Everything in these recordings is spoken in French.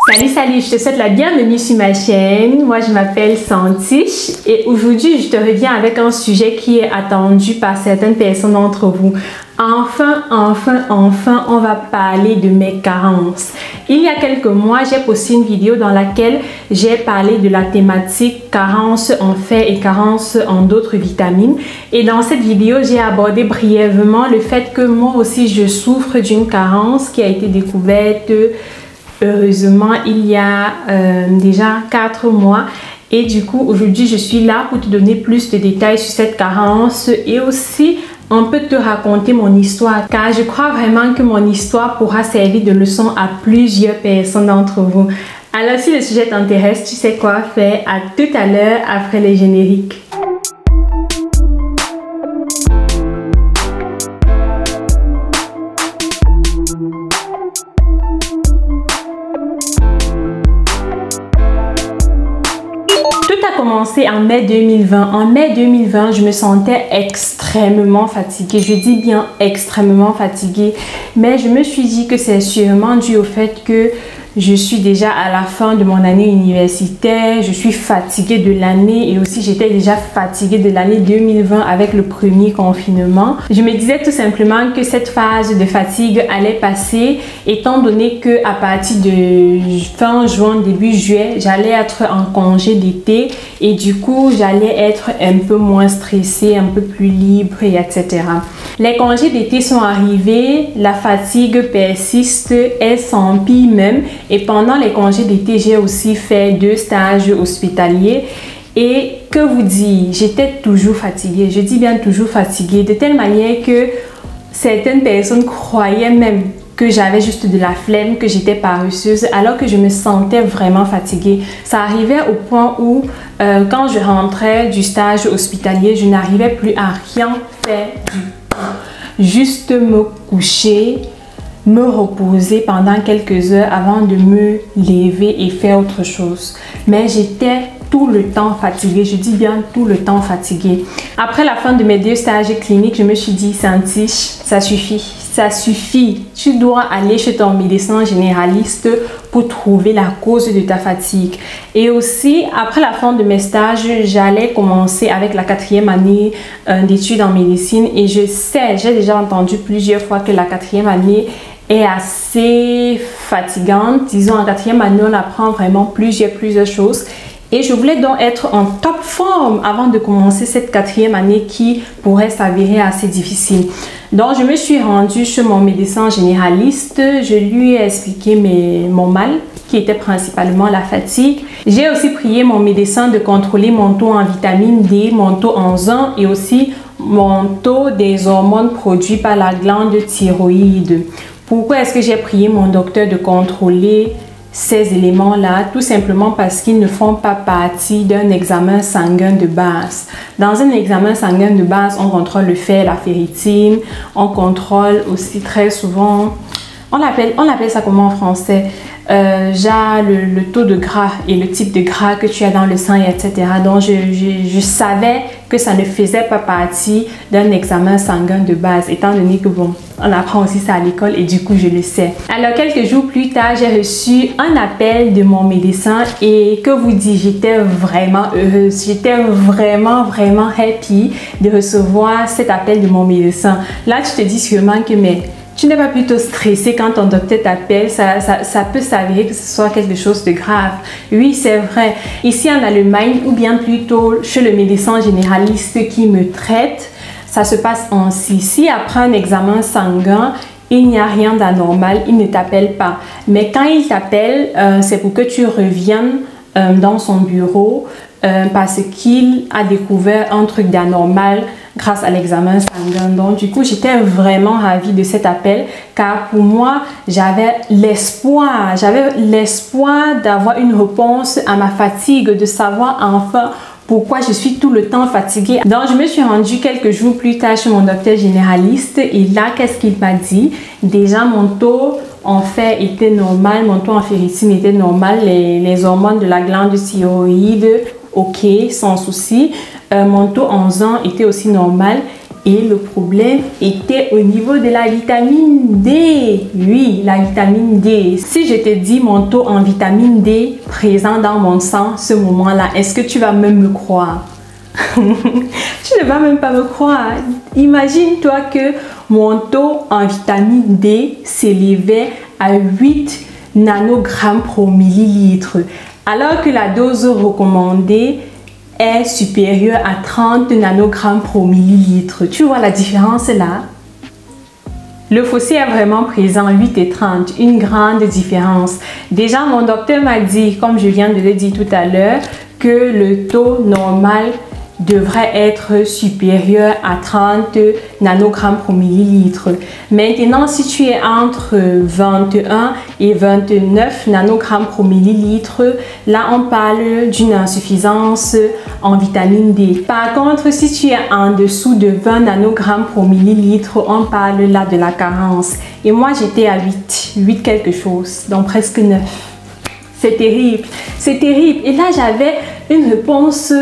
Salut, je te souhaite la bienvenue sur ma chaîne. Moi, je m'appelle Santiche et aujourd'hui, je te reviens avec un sujet qui est attendu par certaines personnes d'entre vous. Enfin, on va parler de mes carences. Il y a quelques mois, j'ai posté une vidéo dans laquelle j'ai parlé de la thématique carence en fer et carence en d'autres vitamines. Et dans cette vidéo, j'ai abordé brièvement le fait que moi aussi, je souffre d'une carence qui a été découverte heureusement il y a déjà 4 mois. Et du coup, aujourd'hui, je suis là pour te donner plus de détails sur cette carence et aussi un peu te raconter mon histoire, car je crois vraiment que mon histoire pourra servir de leçon à plusieurs personnes d'entre vous. Alors, si le sujet t'intéresse, tu sais quoi faire. À tout à l'heure après les génériques. Commencé en mai 2020. En mai 2020, je me sentais extrêmement fatiguée. Je dis bien extrêmement fatiguée. Mais je me suis dit que c'est sûrement dû au fait que je suis déjà à la fin de mon année universitaire. Je suis fatiguée de l'année et aussi j'étais déjà fatiguée de l'année 2020 avec le premier confinement. Je me disais tout simplement que cette phase de fatigue allait passer étant donné que à partir de fin juin, début juillet, j'allais être en congé d'été et du coup, j'allais être un peu moins stressée, un peu plus libre et etc. Les congés d'été sont arrivés, la fatigue persiste, elle s'empire même. Et pendant les congés d'été, j'ai aussi fait 2 stages hospitaliers. Et que vous dire, j'étais toujours fatiguée. Je dis bien toujours fatiguée, de telle manière que certaines personnes croyaient même que j'avais juste de la flemme, que j'étais paresseuse, alors que je me sentais vraiment fatiguée. Ça arrivait au point où, quand je rentrais du stage hospitalier, je n'arrivais plus à rien faire du tout. Juste me coucher, me reposer pendant quelques heures avant de me lever et faire autre chose. Mais j'étais tout le temps fatiguée, je dis bien tout le temps fatiguée. Après la fin de mes 2 stages cliniques, je me suis dit, Santiche, ça suffit. Tu dois aller chez ton médecin généraliste pour trouver la cause de ta fatigue. Et aussi, après la fin de mes stages, j'allais commencer avec la 4e année d'études en médecine. Et je sais, j'ai déjà entendu plusieurs fois que la 4e année est assez fatigante. Disons, en 4e année, on apprend vraiment plusieurs choses. Et je voulais donc être en top forme avant de commencer cette 4e année qui pourrait s'avérer assez difficile. Donc, je me suis rendue chez mon médecin généraliste. Je lui ai expliqué mon mal, qui était principalement la fatigue. J'ai aussi prié mon médecin de contrôler mon taux en vitamine D, mon taux en zinc et aussi mon taux des hormones produits par la glande thyroïde. Pourquoi est-ce que j'ai prié mon docteur de contrôler ces éléments-là? Tout simplement parce qu'ils ne font pas partie d'un examen sanguin de base. Dans un examen sanguin de base, on contrôle le fer, la ferritine, on contrôle aussi très souvent, on appelle ça comment en français? Genre le taux de gras et le type de gras que tu as dans le sang, etc. Donc, je savais que ça ne faisait pas partie d'un examen sanguin de base, étant donné que bon, on apprend aussi ça à l'école et du coup, je le sais. Alors, quelques jours plus tard, j'ai reçu un appel de mon médecin et que vous dites, j'étais vraiment heureuse. J'étais vraiment happy de recevoir cet appel de mon médecin. Là, tu te dis sûrement que tu n'es pas plutôt stressé quand ton docteur t'appelle, ça peut s'avérer que ce soit quelque chose de grave. Oui, c'est vrai. Ici en Allemagne, ou bien plutôt chez le médecin généraliste qui me traite, ça se passe ainsi. Si après un examen sanguin, il n'y a rien d'anormal, il ne t'appelle pas. Mais quand il t'appelle, c'est pour que tu reviennes dans son bureau parce qu'il a découvert un truc d'anormal grâce à l'examen sanguin. Donc du coup, j'étais vraiment ravie de cet appel car pour moi, j'avais l'espoir d'avoir une réponse à ma fatigue, de savoir enfin pourquoi je suis tout le temps fatiguée. Donc, je me suis rendue quelques jours plus tard chez mon docteur généraliste et là, qu'est-ce qu'il m'a dit? Déjà, mon taux en fer était normal, mon taux en ferritine était normal, les hormones de la glande thyroïde, ok, sans souci. Mon taux en zinc était aussi normal. Et le problème était au niveau de la vitamine D. Oui, la vitamine D. Si je te dis mon taux en vitamine D présent dans mon sang, ce moment-là, est-ce que tu vas même me croire? Tu ne vas même pas me croire. Imagine-toi que mon taux en vitamine D s'élevait à 8 nanogrammes par millilitre, alors que la dose recommandée est supérieure à 30 nanogrammes par millilitre. Tu vois la différence là? Le fossé est vraiment présent, 8 et 30, une grande différence. Déjà, mon docteur m'a dit, comme je viens de le dire tout à l'heure, que le taux normal devrait être supérieur à 30 nanogrammes par millilitre. Maintenant, si tu es entre 21 et 29 nanogrammes par millilitre, là on parle d'une insuffisance en vitamine D. Par contre, si tu es en dessous de 20 nanogrammes par millilitre, on parle là de la carence. Et moi j'étais à 8 quelque chose, donc presque 9. C'est terrible, c'est terrible. Et là j'avais une réponse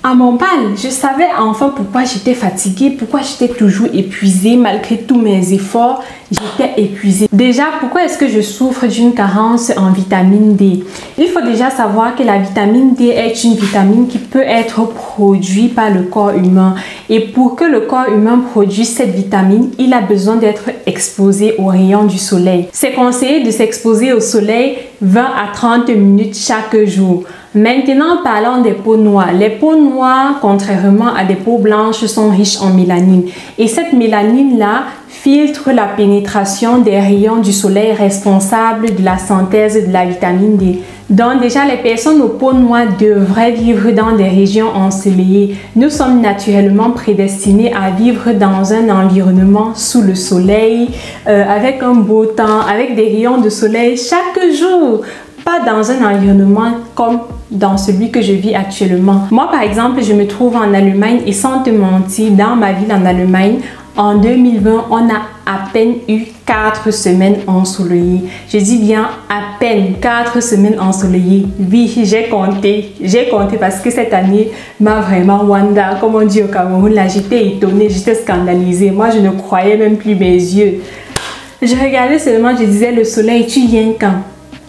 à mon bal. Je savais enfin pourquoi j'étais fatiguée, pourquoi j'étais toujours épuisée malgré tous mes efforts. J'étais épuisée. Déjà, pourquoi est-ce que je souffre d'une carence en vitamine D? Il faut déjà savoir que la vitamine D est une vitamine qui peut être produite par le corps humain. Et pour que le corps humain produise cette vitamine, il a besoin d'être exposé aux rayons du soleil. C'est conseillé de s'exposer au soleil 20 à 30 minutes chaque jour. Maintenant, parlons des peaux noires. Les peaux noires, contrairement à des peaux blanches, sont riches en mélanine. Et cette mélanine-là filtre la pénétration des rayons du soleil responsables de la synthèse de la vitamine D. Donc déjà, les personnes aux peaux noires devraient vivre dans des régions ensoleillées. Nous sommes naturellement prédestinés à vivre dans un environnement sous le soleil, avec un beau temps, avec des rayons de soleil chaque jour. Pas dans un environnement comme dans celui que je vis actuellement. Moi, par exemple, je me trouve en Allemagne et sans te mentir, dans ma ville en Allemagne, en 2020, on a à peine eu 4 semaines ensoleillées. Je dis bien à peine 4 semaines ensoleillées. Oui, j'ai compté parce que cette année m'a vraiment wanda, comme on dit au Cameroun. Là, j'étais étonnée, j'étais scandalisée. Moi, je ne croyais même plus mes yeux. Je regardais seulement, je disais, le soleil, tu viens quand?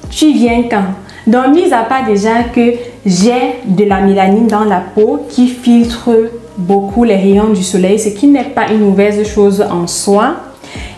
Tu viens quand? Donc, mis à part déjà que j'ai de la mélanine dans la peau qui filtre beaucoup les rayons du soleil, ce qui n'est pas une mauvaise chose en soi.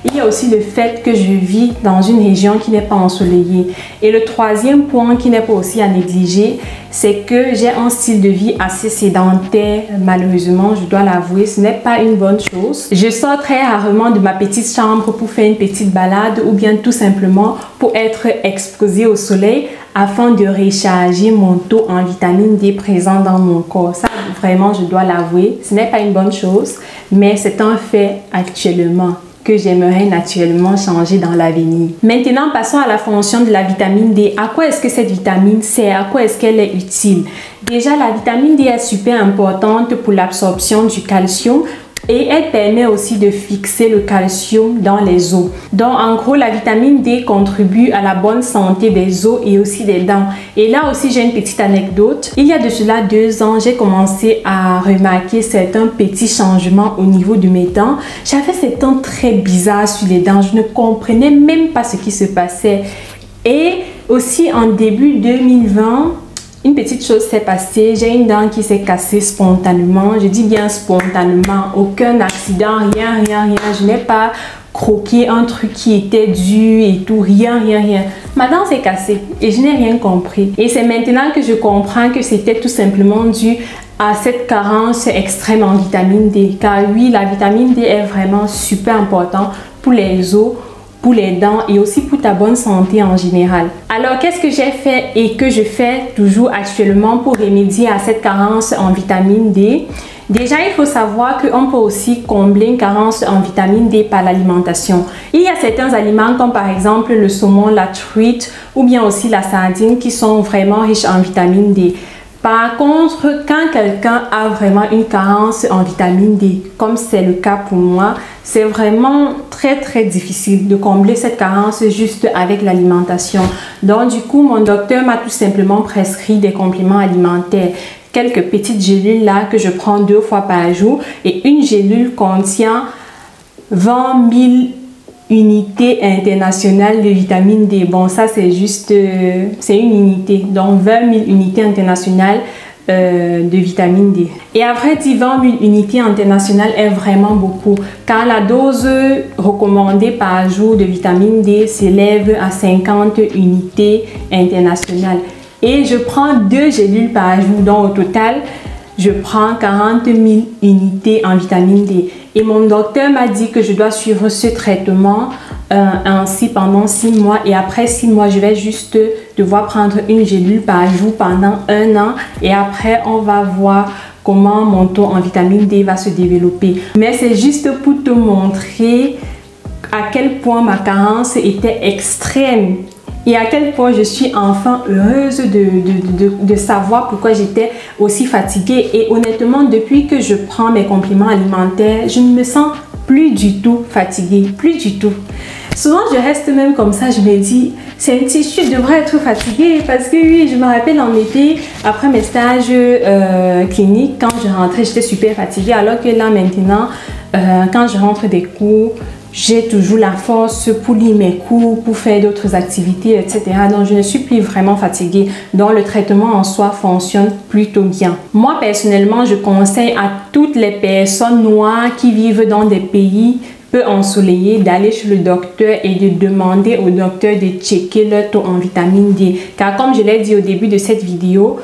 Il y a aussi le fait que je vis dans une région qui n'est pas ensoleillée. Et le troisième point qui n'est pas aussi à négliger, c'est que j'ai un style de vie assez sédentaire. Malheureusement, je dois l'avouer, ce n'est pas une bonne chose. Je sors très rarement de ma petite chambre pour faire une petite balade ou bien tout simplement pour être exposée au soleil afin de recharger mon taux en vitamine D présent dans mon corps. Ça, vraiment, je dois l'avouer, ce n'est pas une bonne chose, mais c'est un fait actuellement que j'aimerais naturellement changer dans l'avenir. Maintenant, passons à la fonction de la vitamine D. À quoi est-ce que cette vitamine sert? À quoi est-ce qu'elle est utile? Déjà, la vitamine D est super importante pour l'absorption du calcium et elle permet aussi de fixer le calcium dans les os. Donc, en gros, la vitamine D contribue à la bonne santé des os et aussi des dents. Et là aussi, j'ai une petite anecdote. Il y a de cela 2 ans, j'ai commencé à remarquer certains petits changements au niveau de mes dents. J'avais ces dents très bizarres sur les dents. Je ne comprenais même pas ce qui se passait. Et aussi, en début 2020, une petite chose s'est passée, j'ai une dent qui s'est cassée spontanément, je dis bien spontanément, aucun accident, rien, je n'ai pas croqué un truc qui était dur et tout, rien. Ma dent s'est cassée et je n'ai rien compris. Et c'est maintenant que je comprends que c'était tout simplement dû à cette carence extrême en vitamine D. Car oui, la vitamine D est vraiment super importante pour les os, pour les dents et aussi pour ta bonne santé en général. Alors, qu'est-ce que j'ai fait et que je fais toujours actuellement pour remédier à cette carence en vitamine D? Déjà, il faut savoir qu'on peut aussi combler une carence en vitamine D par l'alimentation. Il y a certains aliments comme par exemple le saumon, la truite ou bien aussi la sardine qui sont vraiment riches en vitamine D. Par contre, quand quelqu'un a vraiment une carence en vitamine D, comme c'est le cas pour moi, c'est vraiment très difficile de combler cette carence juste avec l'alimentation. Donc du coup, mon docteur m'a tout simplement prescrit des compléments alimentaires quelques petites gélules là que je prends 2 fois par jour. Et une gélule contient 20 000 unités internationales de vitamine D. Bon, ça c'est juste, c'est une unité. Donc 20 000 unités internationales de vitamine D. Et après, 20 000 unités internationales est vraiment beaucoup, car la dose recommandée par jour de vitamine D s'élève à 50 unités internationales. Et je prends 2 gélules par jour, donc au total, je prends 40 000 unités en vitamine D. Et mon docteur m'a dit que je dois suivre ce traitement ainsi pendant 6 mois. Et après 6 mois, je vais juste devoir prendre une gélule par jour pendant 1 an. Et après, on va voir comment mon taux en vitamine D va se développer. Mais c'est juste pour te montrer à quel point ma carence était extrême. Et à quel point je suis enfin heureuse de savoir pourquoi j'étais aussi fatiguée. Et honnêtement, depuis que je prends mes compléments alimentaires, je ne me sens plus du tout fatiguée, plus du tout. Souvent, je reste même comme ça, je me dis, c'est un tissu, je devrais être fatiguée parce que oui, je me rappelle en été, après mes stages cliniques, quand je rentrais, j'étais super fatiguée. Alors que là, maintenant, quand je rentre des cours, j'ai toujours la force pour lire mes cours, pour faire d'autres activités, etc. Donc, je ne suis plus vraiment fatiguée. Donc, le traitement en soi fonctionne plutôt bien. Moi, personnellement, je conseille à toutes les personnes noires qui vivent dans des pays peu ensoleillés d'aller chez le docteur et de demander au docteur de checker leur taux en vitamine D. Car comme je l'ai dit au début de cette vidéo,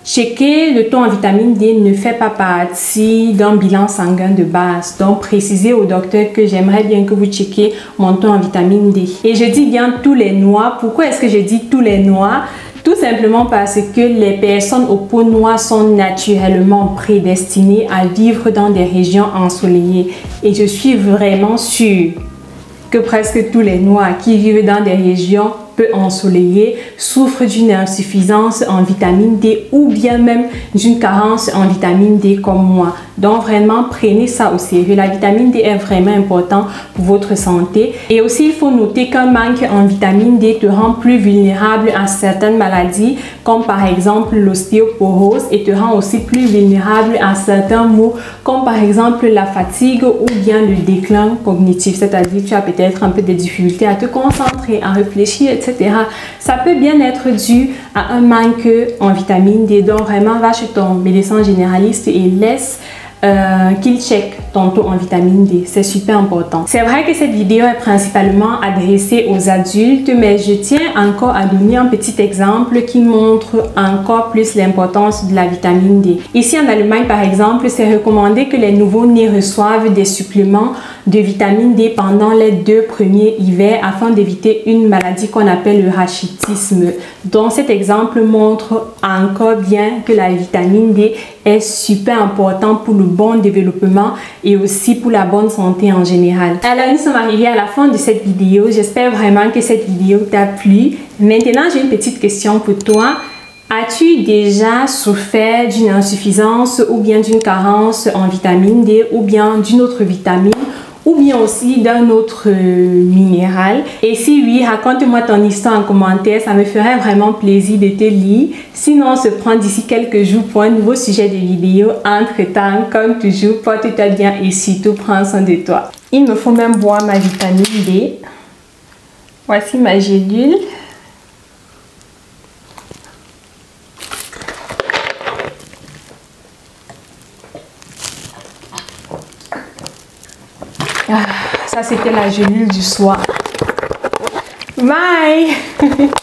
checker le taux en vitamine D ne fait pas partie d'un bilan sanguin de base. Donc, précisez au docteur que j'aimerais bien que vous checkiez mon taux en vitamine D. Et je dis bien tous les noirs. Pourquoi est-ce que je dis tous les noirs? Tout simplement parce que les personnes au peau noire sont naturellement prédestinées à vivre dans des régions ensoleillées. Et je suis vraiment sûre que presque tous les noirs qui vivent dans des régions peu ensoleillées souffrent d'une insuffisance en vitamine D ou bien même d'une carence en vitamine D comme moi. Donc vraiment, prenez ça au sérieux. La vitamine D est vraiment importante pour votre santé. Et aussi, il faut noter qu'un manque en vitamine D te rend plus vulnérable à certaines maladies, comme par exemple l'ostéoporose, et te rend aussi plus vulnérable à certains maux, comme par exemple la fatigue ou bien le déclin cognitif. C'est-à-dire que tu as peut-être un peu de difficultés à te concentrer, à réfléchir, etc. Ça peut bien être dû à un manque en vitamine D. Donc vraiment, va chez ton médecin généraliste et laisse qu'il check ton taux en vitamine D. C'est super important. C'est vrai que cette vidéo est principalement adressée aux adultes, mais je tiens encore à donner un petit exemple qui montre encore plus l'importance de la vitamine D. Ici en Allemagne, par exemple, c'est recommandé que les nouveaux-nés reçoivent des suppléments de vitamine D pendant les 2 premiers hivers afin d'éviter une maladie qu'on appelle le rachitisme. Donc cet exemple montre encore bien que la vitamine D est super important pour le bon développement et aussi pour la bonne santé en général. Alors nous sommes arrivés à la fin de cette vidéo. J'espère vraiment que cette vidéo t'a plu. Maintenant, j'ai une petite question pour toi. As-tu déjà souffert d'une insuffisance ou bien d'une carence en vitamine D ou bien d'une autre vitamine ou bien aussi d'un autre minéral? Et si oui, raconte-moi ton histoire en commentaire, ça me ferait vraiment plaisir de te lire. Sinon, on se prend d'ici quelques jours pour un nouveau sujet de vidéo. Entre-temps, comme toujours, porte-toi bien et surtout prends soin de toi. Il me faut même boire ma vitamine D. Voici ma gélule. Ça, c'était la gélule du soir. Bye!